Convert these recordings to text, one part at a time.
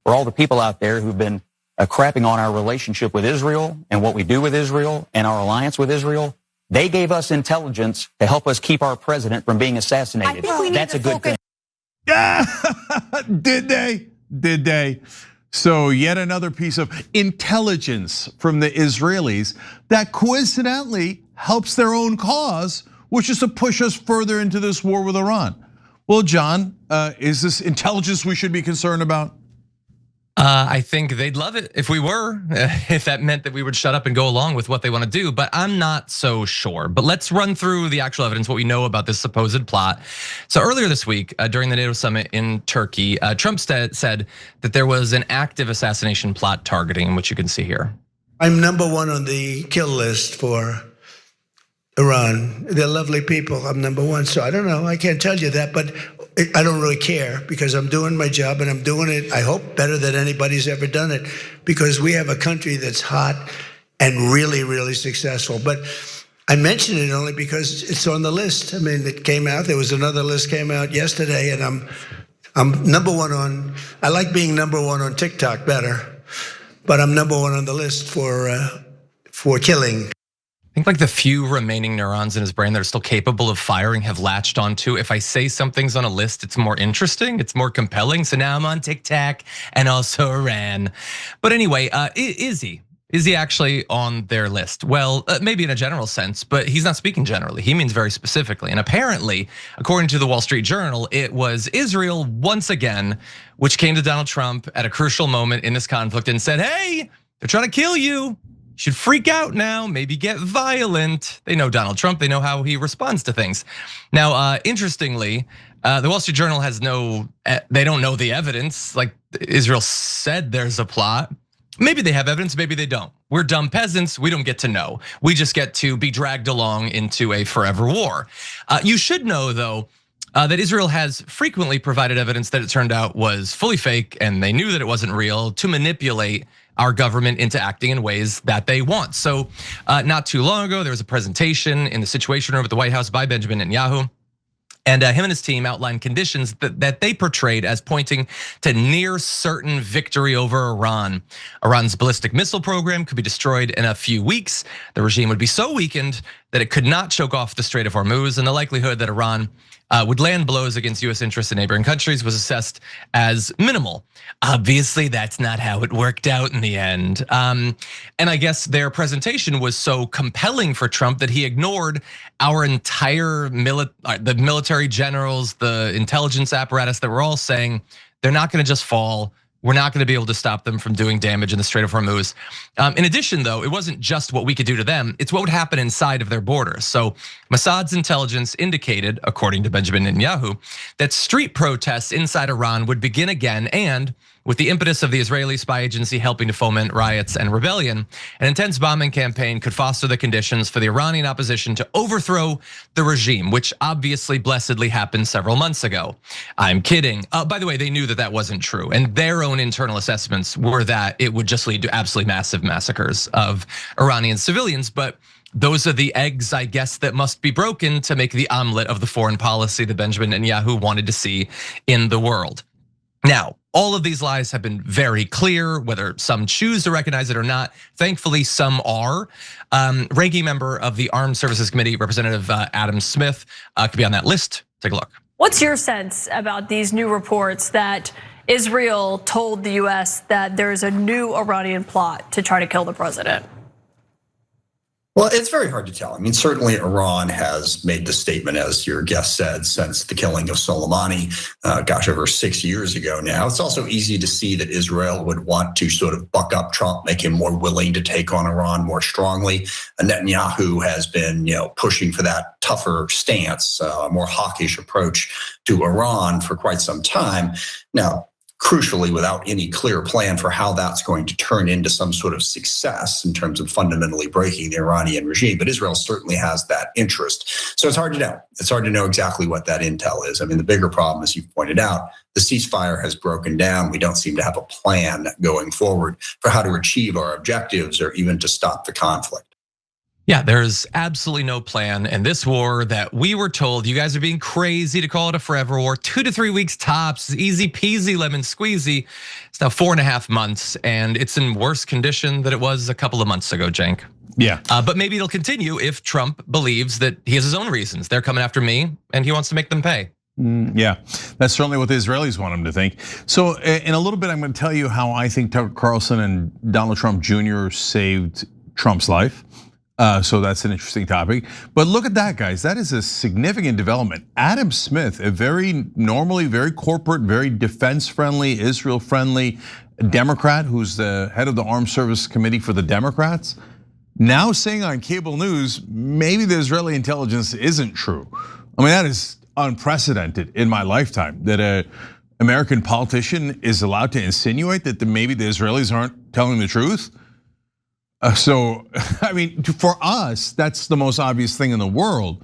for all the people out there who've been crapping on our relationship with Israel and what we do with Israel and our alliance with Israel. They gave us intelligence to help us keep our president from being assassinated. That's a good thing. Did they? Did they? So yet another piece of intelligence from the Israelis that coincidentally helps their own cause, which is to push us further into this war with Iran. Well, John, is this intelligence we should be concerned about? I think they'd love it if we were, if that meant that we would shut up and go along with what they want to do, but I'm not so sure. But let's run through the actual evidence, what we know about this supposed plot. So earlier this week, during the NATO summit in Turkey, Trump said that there was an active assassination plot targeting, which you can see here. I'm number one on the kill list for Iran. They're lovely people. I'm number one. So I don't know. I can't tell you that, but I don't really care because I'm doing my job and I'm doing it, I hope, better than anybody's ever done it, because we have a country that's hot and really, really successful. But I mention it only because it's on the list. I mean, it came out. There was another list came out yesterday, and I'm number one on. I like being number one on TikTok better, but I'm number one on the list for killing. I think like the few remaining neurons in his brain that are still capable of firing have latched onto, if I say something's on a list, it's more interesting, it's more compelling. So now I'm on TikTok and also Iran. But anyway, is he actually on their list? Well, maybe in a general sense, but he's not speaking generally. He means very specifically. And apparently, according to the Wall Street Journal, it was Israel once again, which came to Donald Trump at a crucial moment in this conflict and said, hey, they're trying to kill you. You should freak out now, maybe get violent. They know Donald Trump, they know how he responds to things. Now, interestingly, the Wall Street Journal has they don't know the evidence. Like Israel said there's a plot. Maybe they have evidence, maybe they don't. We're dumb peasants, we don't get to know. We just get to be dragged along into a forever war. You should know though, that Israel has frequently provided evidence that it turned out was fully fake and they knew that it wasn't real to manipulate our government into acting in ways that they want. So not too long ago, there was a presentation in the Situation Room at the White House by Benjamin Netanyahu. And him and his team outlined conditions that they portrayed as pointing to near certain victory over Iran. Iran's ballistic missile program could be destroyed in a few weeks. The regime would be so weakened that it could not choke off the Strait of Hormuz, and the likelihood that Iran would land blows against US interests in neighboring countries was assessed as minimal. Obviously, that's not how it worked out in the end. And I guess their presentation was so compelling for Trump that he ignored our entire the military generals, the intelligence apparatus that were all saying they're not gonna just fall. We're not gonna be able to stop them from doing damage in the Strait of Hormuz. In addition though, it wasn't just what we could do to them, it's what would happen inside of their borders. So Mossad's intelligence indicated, according to Benjamin Netanyahu, that street protests inside Iran would begin again, and with the impetus of the Israeli spy agency helping to foment riots and rebellion, an intense bombing campaign could foster the conditions for the Iranian opposition to overthrow the regime, which obviously blessedly happened several months ago. I'm kidding. By the way, they knew that that wasn't true, and their own internal assessments were that it would just lead to absolutely massive massacres of Iranian civilians. But those are the eggs, I guess, that must be broken to make the omelet of the foreign policy that Benjamin Netanyahu wanted to see in the world. Now, all of these lies have been very clear, whether some choose to recognize it or not. Thankfully, some are. Ranking member of the Armed Services Committee, Representative Adam Smith, could be on that list. Take a look. What's your sense about these new reports that Israel told the US that there's a new Iranian plot to try to kill the president? Well, it's very hard to tell. I mean, certainly Iran has made the statement, as your guest said, since the killing of Soleimani, over 6 years ago now. It's also easy to see that Israel would want to sort of buck up Trump, make him more willing to take on Iran more strongly. Netanyahu has been, pushing for that tougher stance, a more hawkish approach to Iran for quite some time. Now, crucially, without any clear plan for how that's going to turn into some sort of success in terms of fundamentally breaking the Iranian regime. But Israel certainly has that interest. So it's hard to know. It's hard to know exactly what that intel is. I mean, the bigger problem, as you've pointed out, the ceasefire has broken down. We don't seem to have a plan going forward for how to achieve our objectives or even to stop the conflict. Yeah, there's absolutely no plan in this war that we were told you guys are being crazy to call it a forever war. 2 to 3 weeks tops, easy peasy lemon squeezy. It's now 4.5 months and it's in worse condition than it was a couple of months ago, Cenk. Yeah. But maybe it'll continue if Trump believes that he has his own reasons. They're coming after me and he wants to make them pay. Yeah, that's certainly what the Israelis want him to think. So in a little bit, I'm going to tell you how I think Tucker Carlson and Donald Trump Jr. saved Trump's life. So that's an interesting topic. But look at that, guys. That is a significant development. Adam Smith, a normally very corporate, very defense-friendly, Israel-friendly Democrat who's the head of the Armed Services Committee for the Democrats, now saying on cable news, maybe the Israeli intelligence isn't true. I mean, that is unprecedented in my lifetime, that an American politician is allowed to insinuate that maybe the Israelis aren't telling the truth. So, I mean, for us, that's the most obvious thing in the world.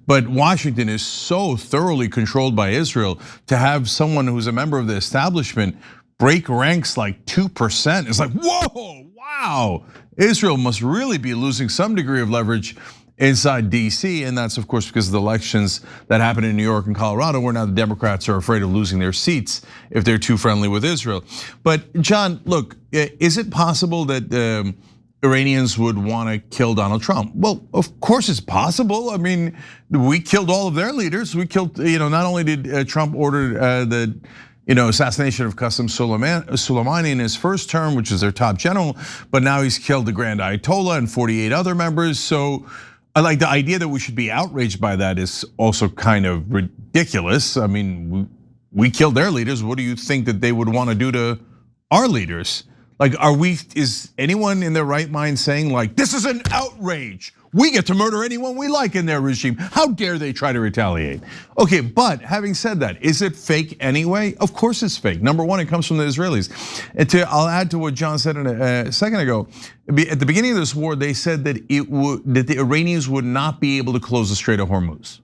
But Washington is so thoroughly controlled by Israel, to have someone who's a member of the establishment break ranks like 2%. It's like, whoa, wow. Israel must really be losing some degree of leverage inside DC, and that's of course because of the elections that happened in New York and Colorado, where now the Democrats are afraid of losing their seats if they're too friendly with Israel. But John, look, is it possible that Iranians would want to kill Donald Trump? Well, of course it's possible. I mean, we killed all of their leaders. We killed, not only did Trump order the assassination of Qasem Soleimani in his first term, which is their top general, but now he's killed the Grand Ayatollah and 48 other members. So I like the idea that we should be outraged by that is also kind of ridiculous. I mean, we killed their leaders. What do you think that they would want to do to our leaders? Like, is anyone in their right mind saying like, this is an outrage? We get to murder anyone we like in their regime. How dare they try to retaliate? Okay, but having said that, is it fake anyway? Of course it's fake. Number one, it comes from the Israelis. And I'll add to what John said a second ago. At the beginning of this war, they said that the Iranians would not be able to close the Strait of Hormuz.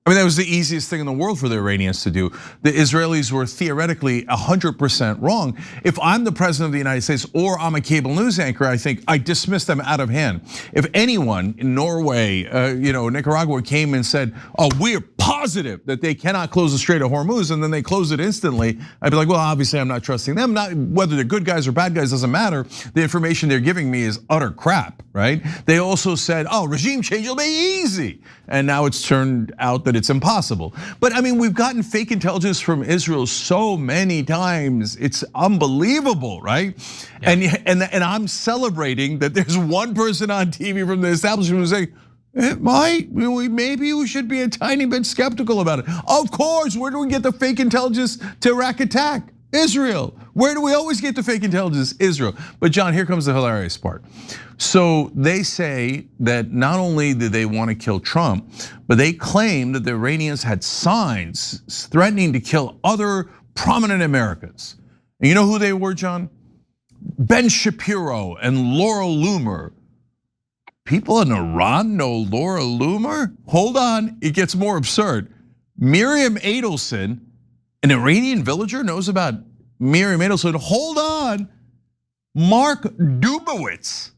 I mean, that was the easiest thing in the world for the Iranians to do. The Israelis were theoretically 100% wrong. If I'm the president of the United States or I'm a cable news anchor, I think I dismiss them out of hand. If anyone in Norway, Nicaragua came and said, oh, we're positive that they cannot close the Strait of Hormuz, and then they close it instantly, I'd be like, well, obviously I'm not trusting them. Not whether they're good guys or bad guys doesn't matter. The information they're giving me is utter crap, right? They also said, oh, regime change will be easy. And now it's turned out that it's impossible. But I mean, we've gotten fake intelligence from Israel so many times. It's unbelievable, right? Yeah. And I'm celebrating that there's one person on TV from the establishment who's saying, maybe we should be a tiny bit skeptical about it. Of course, where do we get the fake intelligence to Iraq attack? Israel. Where do we always get the fake intelligence? Israel. But John, here comes the hilarious part. So they say that not only did they want to kill Trump, but they claim that the Iranians had signs threatening to kill other prominent Americans. And you know who they were, John? Ben Shapiro and Laura Loomer. People in Iran know Laura Loomer? Hold on, it gets more absurd. Miriam Adelson, an Iranian villager, knows about Miriam Adelson. Hold on, Mark Dubowitz.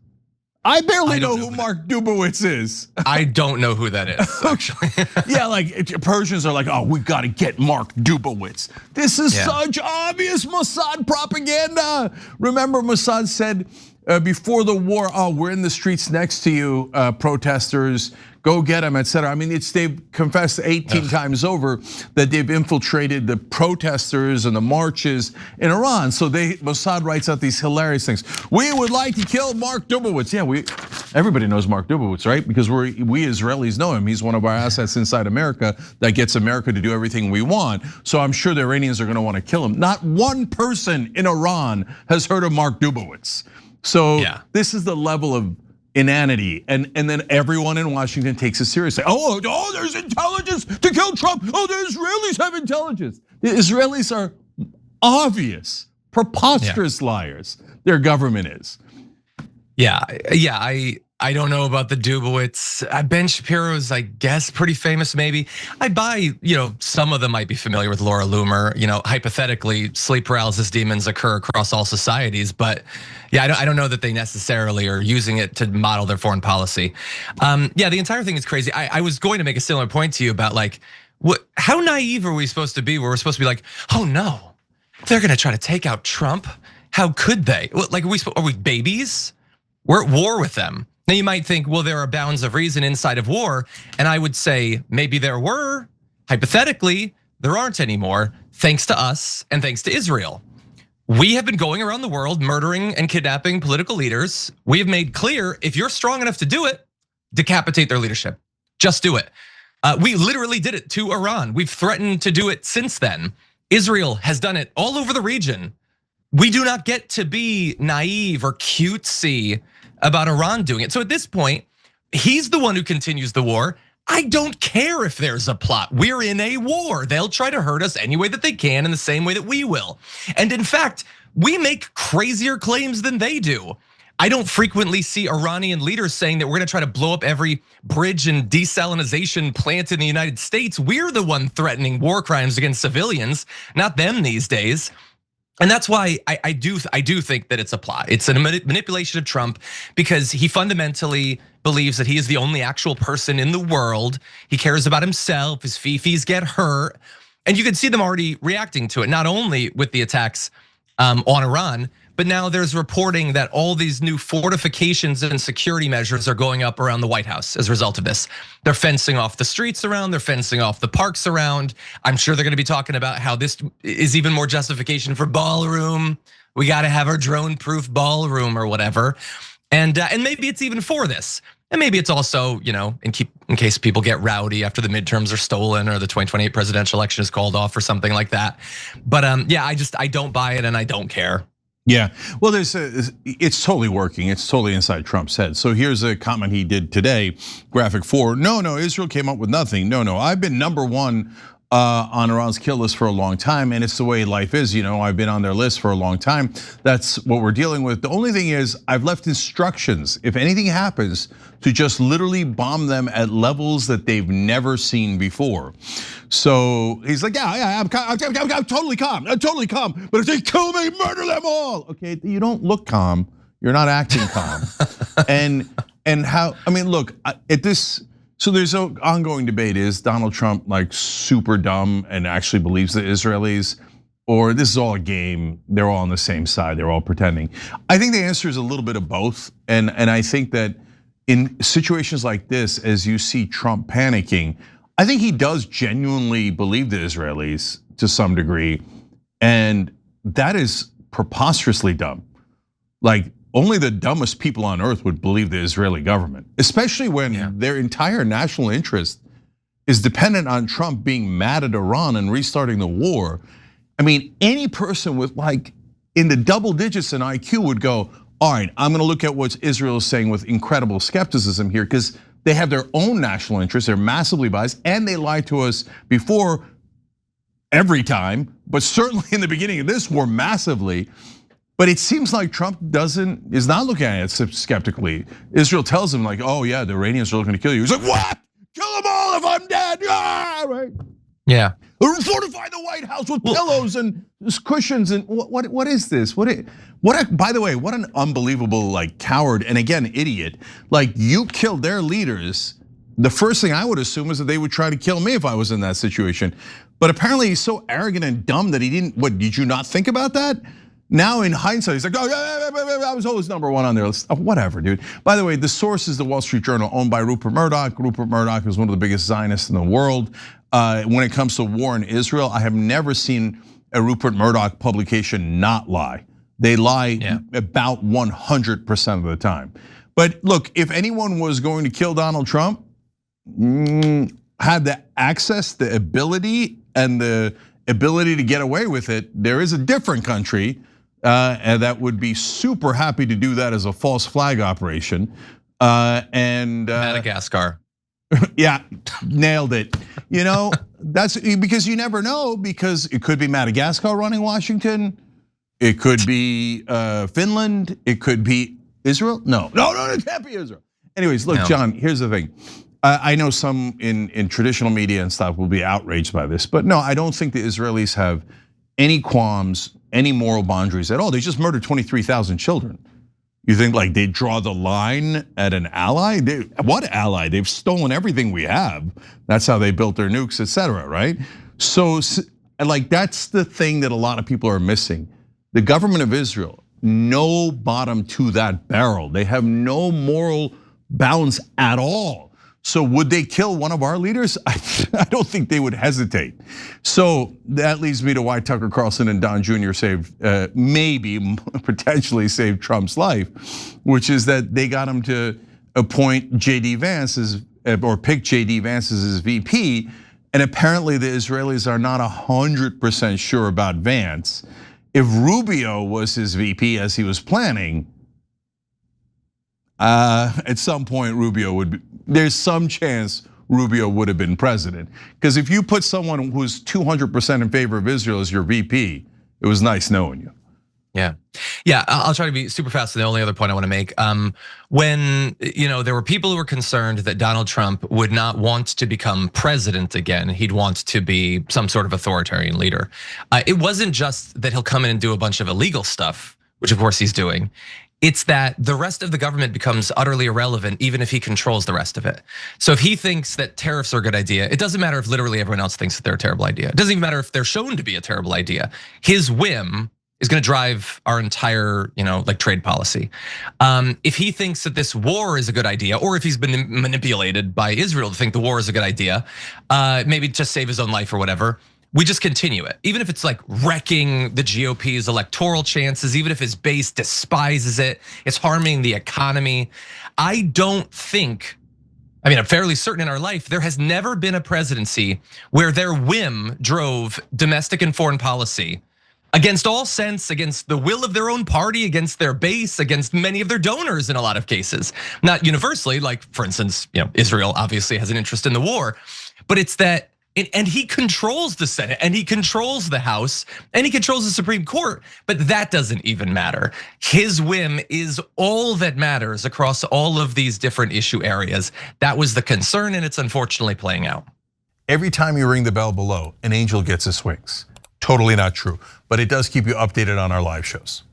I barely know who Mark Dubowitz is. I don't know who that is, actually. Yeah, like Persians are like, oh, we gotta get Mark Dubowitz. This is such obvious Mossad propaganda. Remember Mossad said before the war, oh, we're in the streets next to you, protesters, go get them, etc. I mean, they've confessed 18 times over that they've infiltrated the protesters and the marches in Iran. So Mossad writes out these hilarious things. We would like to kill Mark Dubowitz. Yeah, everybody knows Mark Dubowitz, right? Because we Israelis know him. He's one of our assets inside America that gets America to do everything we want. So I'm sure the Iranians are going to want to kill him. Not one person in Iran has heard of Mark Dubowitz. So this is the level of inanity, and then everyone in Washington takes it seriously. Oh, there's intelligence to kill Trump. Oh, the Israelis have intelligence. The Israelis are obvious, preposterous liars. Their government is. Yeah, I I don't know about the DUPES. Ben Shapiro's, I guess, pretty famous. Maybe I buy. Some of them might be familiar with Laura Loomer. Hypothetically, sleep paralysis demons occur across all societies, but yeah, I don't know that they necessarily are using it to model their foreign policy. Yeah, the entire thing is crazy. I was going to make a similar point to you about like, how naive are we supposed to be? Where we're supposed to be like, oh no, they're gonna try to take out Trump. How could they? Like, are we babies? We're at war with them. Now you might think, well, there are bounds of reason inside of war. And I would say maybe there were, hypothetically, there aren't anymore, thanks to us and thanks to Israel. We have been going around the world murdering and kidnapping political leaders. We have made clear, if you're strong enough to do it, decapitate their leadership. Just do it. We literally did it to Iran. We've threatened to do it since then. Israel has done it all over the region. We do not get to be naive or cutesy about Iran doing it. So at this point, he's the one who continues the war. I don't care if there's a plot. We're in a war. They'll try to hurt us any way that they can in the same way that we will. And in fact, we make crazier claims than they do. I don't frequently see Iranian leaders saying that we're gonna try to blow up every bridge and desalinization plant in the United States. We're the one threatening war crimes against civilians, not them these days. And that's why I do think that it's a plot. It's a manipulation of Trump because he fundamentally believes that he is the only actual person in the world. He cares about himself, his fifis get hurt. And you can see them already reacting to it, not only with the attacks on Iran, but now there's reporting that all these new fortifications and security measures are going up around the White House as a result of this. They're fencing off the streets around, they're fencing off the parks around. I'm sure they're gonna be talking about how this is even more justification for ballroom. We gotta have our drone-proof ballroom or whatever. And maybe it's even for this. And maybe it's also, in case people get rowdy after the midterms are stolen or the 2028 presidential election is called off or something like that. But yeah, I don't buy it and I don't care. Yeah, well, it's totally working. It's totally inside Trump's head. So here's a comment he did today, graphic 4. No, Israel came up with nothing. No, I've been #1 on Iran's kill list for a long time, and it's the way life is. I've been on their list for a long time. That's what we're dealing with. The only thing is, I've left instructions, if anything happens, to just literally bomb them at levels that they've never seen before. So he's like, yeah, I'm totally calm. I'm totally calm. But if they kill me, murder them all. Okay, you don't look calm. You're not acting calm. and how? I mean, look at this. So there's an ongoing debate: is Donald Trump like super dumb and actually believes the Israelis, or this is all a game? They're all on the same side. They're all pretending. I think the answer is a little bit of both. And I think that in situations like this, as you see Trump panicking, I think he does genuinely believe the Israelis to some degree, and that is preposterously dumb. Like, only the dumbest people on earth would believe the Israeli government, especially when their entire national interest is dependent on Trump being mad at Iran and restarting the war. I mean, any person with like in the double digits in IQ would go, all right, I'm gonna look at what Israel is saying with incredible skepticism here, because they have their own national interests, they're massively biased, and they lied to us before every time, but certainly in the beginning of this war massively. But it seems like Trump is not looking at it skeptically. Israel tells him like, oh yeah, the Iranians are looking to kill you. He's like, what? Kill them all if I'm dead, right? Yeah. Fortify the White House with pillows and cushions and what is this? By the way, what an unbelievable like coward and again idiot. Like you killed their leaders. The first thing I would assume is that they would try to kill me if I was in that situation. But apparently he's so arrogant and dumb that he didn't. What, did you not think about that? Now in hindsight, he's like, oh yeah, I was always #1 on their list. Whatever, dude. By the way, the source is the Wall Street Journal, owned by Rupert Murdoch. Rupert Murdoch is one of the biggest Zionists in the world. When it comes to war in Israel, I have never seen a Rupert Murdoch publication not lie. They lie about 100% of the time. But look, if anyone was going to kill Donald Trump, had the access, the ability, and the ability to get away with it, there is a different country and that would be super happy to do that as a false flag operation. Madagascar. Yeah, nailed it. That's because you never know, because it could be Madagascar running Washington. It could be Finland. It could be Israel. No, it can't be Israel. Anyways, look, John, here's the thing. I know some in traditional media and stuff will be outraged by this, but no, I don't think the Israelis have any qualms, any moral boundaries at all. They just murdered 23,000 children. You think like they draw the line at an ally? What ally? They've stolen everything we have. That's how they built their nukes, etc. Right? So like that's the thing that a lot of people are missing. The government of Israel, no bottom to that barrel. They have no moral balance at all. So would they kill one of our leaders? I don't think they would hesitate. So that leads me to why Tucker Carlson and Don Jr. saved, maybe potentially saved Trump's life, which is that they got him to appoint JD Vance or pick JD Vance as his VP. And apparently the Israelis are not 100% sure about Vance. If Rubio was his VP as he was planning, at some point Rubio would be, there's some chance Rubio would have been president. Because if you put someone who's 200% in favor of Israel as your VP, it was nice knowing you. Yeah, I'll try to be super fast. And the only other point I want to make, when there were people who were concerned that Donald Trump would not want to become president again, he'd want to be some sort of authoritarian leader. It wasn't just that he'll come in and do a bunch of illegal stuff, which of course he's doing. It's that the rest of the government becomes utterly irrelevant, even if he controls the rest of it. So if he thinks that tariffs are a good idea, it doesn't matter if literally everyone else thinks that they're a terrible idea. It doesn't even matter if they're shown to be a terrible idea. His whim is going to drive our entire, like trade policy. If he thinks that this war is a good idea, or if he's been manipulated by Israel to think the war is a good idea, maybe just save his own life or whatever, we just continue it. Even if it's like wrecking the GOP's electoral chances, even if his base despises it, it's harming the economy. I'm fairly certain in our life, there has never been a presidency where their whim drove domestic and foreign policy against all sense, against the will of their own party, against their base, against many of their donors in a lot of cases. Not universally, like for instance, Israel obviously has an interest in the war, but it's that, and he controls the Senate and he controls the House and he controls the Supreme Court, but that doesn't even matter. His whim is all that matters across all of these different issue areas. That was the concern and it's unfortunately playing out. Every time you ring the bell below, an angel gets his wings. Totally not true, but it does keep you updated on our live shows.